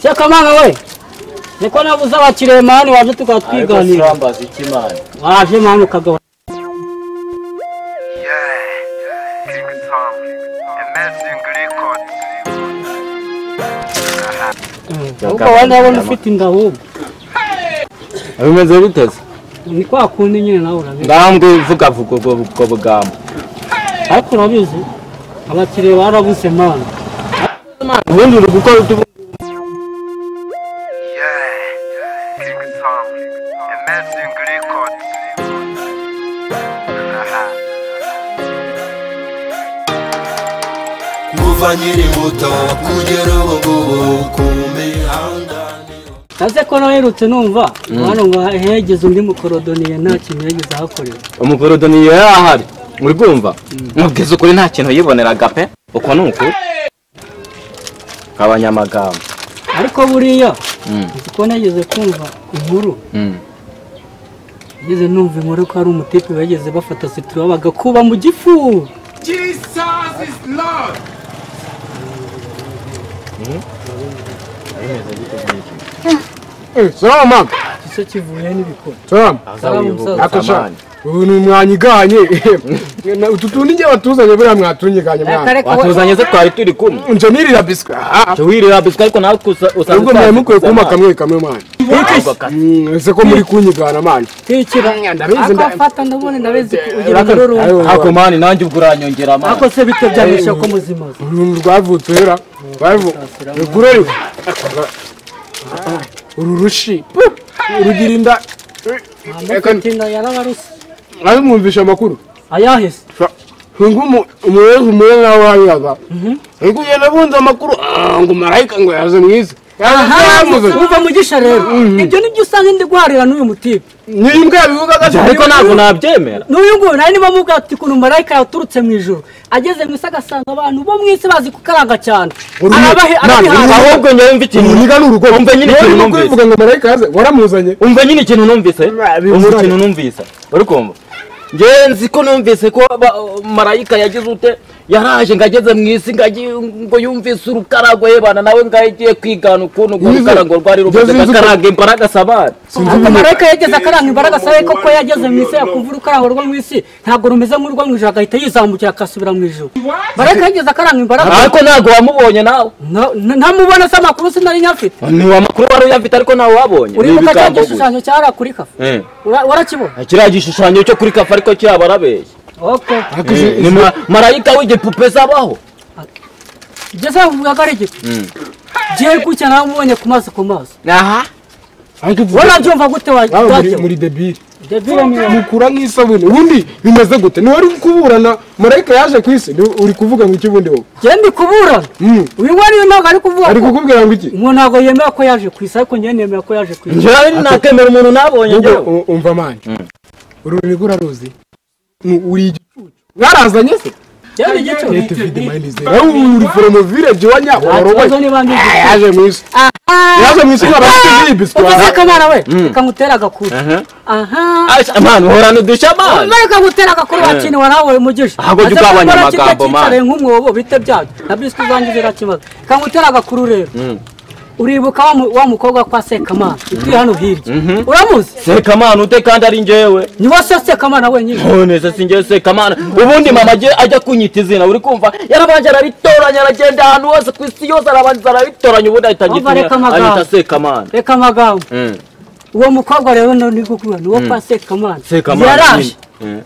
Sekamana we niko nabuza abakire mani waje tukatwiganira Sambaza ikimana waje mani ukagawa uko wanabona ufite indaho abimeze biteze ni kwa kundi nyine nawe urabizi ngambwe vuga ubwo bugambo ariko urabizi abakire barabuze mani ubundi uri gukora kuva nyiri muto kugera ubu kumihanda Kaze ko naherutse numva hano ngo hegeze undi mukorodoniye nta kintu yageze ahakorera umukorodoniye yarahari muri kumva mubwiza ukuri nta kintu yiboneraga pe uko nuko kabanyamagambo ariko buriya uko nageze kumva inkuru yageze numva inkuru ko ari umutipe bageze bafata sitiro bagakuba mu gifu Jesus is Lord. Salama. Kise kivuye n'ibikora. Salama. Akasha. Ubu mwanyiganye. Ututundi nje batuzanye buriya mwatunyiganye mwana. Watuzanye se twari turi kumwe. Nje nirira biswa. Cyo wirira biswa ariko nawe usanga ubwo mwe mukwiye kuma kamwe mwana. Ese ko muri kunyigana mwana. Tikira ndabizi ndafata ndabone ndabizi kugira ngo ako mani nanjye ubwo uranyongera mani. Ako se bite byamisha ko muzima. Rwavutse era. Bavu. Gureri. Ururushi. Urugirinda. Amakinga yarabaruse. Ari mwumvisha amakuru. Ayahise. Ngumu umwe nawe wayaga. Ngo yanabunza amakuru ngo marayika ngo yaze mwiza. Uva mugisha rero. Ibyo nibyo usanga ndi guharira n'uyu mutipe. Nimbwa bivuga ariko ntabwo nabyemera. N'uyu ngo nari bamuga ati kuno marayika yaturutse mu ijuru. Ageze mu isagasanga abantu bo mwisi bazi kukaranga cyane. Ahubwo njye umva ikintu niga n'urugo. Umva nyine ikintu numvise. Uvuga ngo marayika yaze waramuzanye. Umva nyine ikintu numvise. Umva ikintu numvise. Uri kumva? Ngenzi ko numvise ko marayika yagize ute yaraje ngageze mu isi ngo yumvise urukarago yebana nawe ngagiye kwigana ukuntu urukarago rwari rubuze gakaraga imbaraga sabana. Marayika yageze akaranga imbaraga sabe koko yageze mu isi yakumva urukarago rwo mu isi ntago rumeze nk'urwo mu ijuru agahita yizamukira akasubira mu ijuru. Marayika yageze akaranga imbaraga ariko ntago wamubonye nawe. Ntamubona se amakuru sinari nyafite. Ni amakuru wari uyafite ariko nawe wabonye. Uri mu gishushanyo cyara kuri kafa. Warakibona? Kiriya gishushanyo cyo kuri kafa ariko cyabarabeye. Okay. Ni marayika w'igipupe zabaho. Jeza uvuga ko ari igipupe. Je kucya namubonye ku maso. Aha. Wala byumva gute wajya muri debile. Debile ni mukura nk'isabune. Ubundi bimeze gute? Ni wari kuburana marayika yaje ku isi uri kuvuga ngo iki bundi wowe? Je ndi kuburana. Uyu wari ntago ari kuvuga. Ari kukubwira ngo iki? Ngo ntago yemera ko yaje ku isi ariko njye nemera ko yaje ku isi. Njye nakemera umuntu nabonye njye. Umva manje. Uri guraruzi. Uri igicucu. Warazanye se? Yari igicucu. Leta vide mayinize. Uri from village wanya orowe. Yaje mu isi. Yaje mu isi n'abafite biswa. Uvuze kamana we. Kamutera agakuru. Aha. Aisha man horana dusha man. Mareka gutera agakuru wakini warawe mugisha. Ahubwo jugabanya amagambo man. Nk'umwobo bite byabyo. Na biswi zanjye zirakimaza. Kamutera agakuru rero. Uribuka wa mukobwa kwa Sekamana uri hano hirya uramuzi Sekamana ute kandi ari njyewe ni wase Sekamana wenyine none se sinjye Sekamana ubundi mama ajya kunyita izina uri kumva yarabanje arabitoranya aragenda ahantu hose ku isi yose arabanza arabitoranya ubundi ahita anyita Sekamana reka amagambo uwo mukobwa rero ni gukura ni wo kwa Sekamana yaraje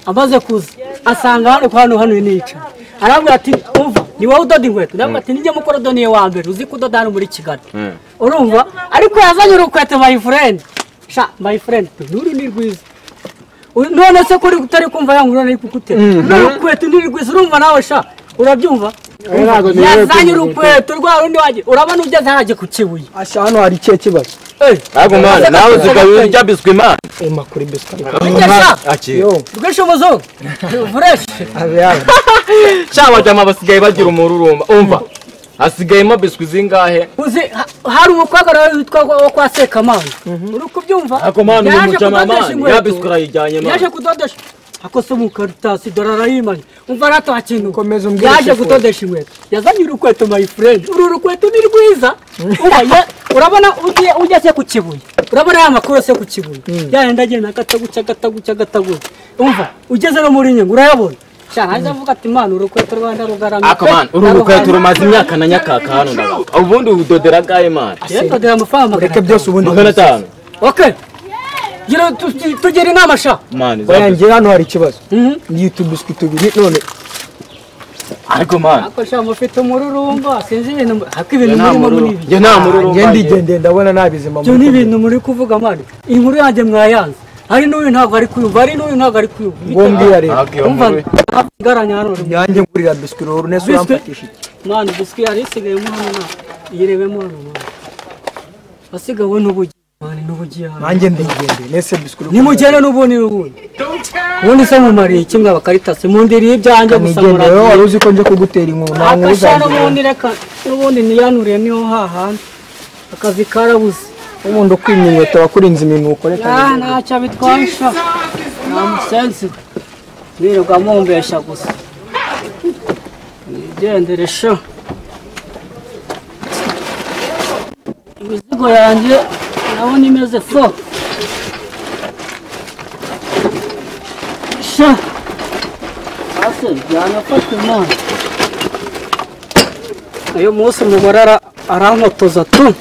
amaze kuza asanga hano nica arabwira ati umva ni wowe udoda inkweto ndabwira ati nijye mukorodoniye wa mbere uzi kudoda hano muri Kigali urumva ariko yazanye urukweto my friend nuri ni rwiza none se kuri utari kumva yangura ari kukutera urukweto ni rwiza urumva nawe urabyumva yazanye urukweto rwa rundi waje urabona ugeze haraje ku Kibuye hano hari ikihe kibazo ntabwo mwana nawe uzigaye urya biswi man makuri biswi rwishobozo fresh cyaba cyama basigaye bagira umururumba umva hasigayemo biswi zingahe uzi hari umukobwa rero witwa wo kwa Sekamana uri kubyumva ako man umuca mama ya biswi rayijyanye man yaje kudodesha akose mu karitasi dore arayimanye umva rata kintu Komeza umbwire yaje shefu. gutodesha inkweto yazanye urukweto my friend uru rukweto ni rwiza urabona ujya se ku kibuye urabona ya makuru se ku kibuye yenda agenda gataguca umva ugeze no muri nyungu urayabona cyane avuga ati man urukweto Rwanda rugarama akaman uru rukweto rumaze imyaka na nyakaka hano ndaga ubundi udodera gaye man yendodera amafaranga reka byose ubundi 500 okay gira tugere inama sha man oyangira hano hari ikibazo ngiye tubiswi tubiri none ariko man akosha mufite umururumba sinzi ibintu ibintu murimo muri je nta mururu ndigende ndabona nabizima byo ni ibintu muri kuvuga man inkuru yanjye mwayanze hari n'uyu ntabwo ari kuyumva hari n'uyu ntabwo ari kuyumva ngombwa rero umva garanya hano yanjye ngurira biswi rero neso yamfatisha man biswi yari isigaye mu hano yirebemo hano man asigawe n'ubugi man n'ubugi hano nanjye ndigende nese biswi nimugere n'ubundi ubundi se mu mari kimwe abakaritase mu ndiri y'ibyanjye gusa muragende wowe wari uzi ko nje kugutera inkuru nta nkuru akashana ubundi reka n'ubundi niyanuriye niho hahandi akazi karabuze umuntu ukwimye inkweto wakurinze iminuko reka ntacyo bitwansha nta musensi nirirwa mumbesha gusa nigendere sha imizigo yanjye urabona imeze fo sha hasi byanafata imana uyu munsi umugore arankotoza tu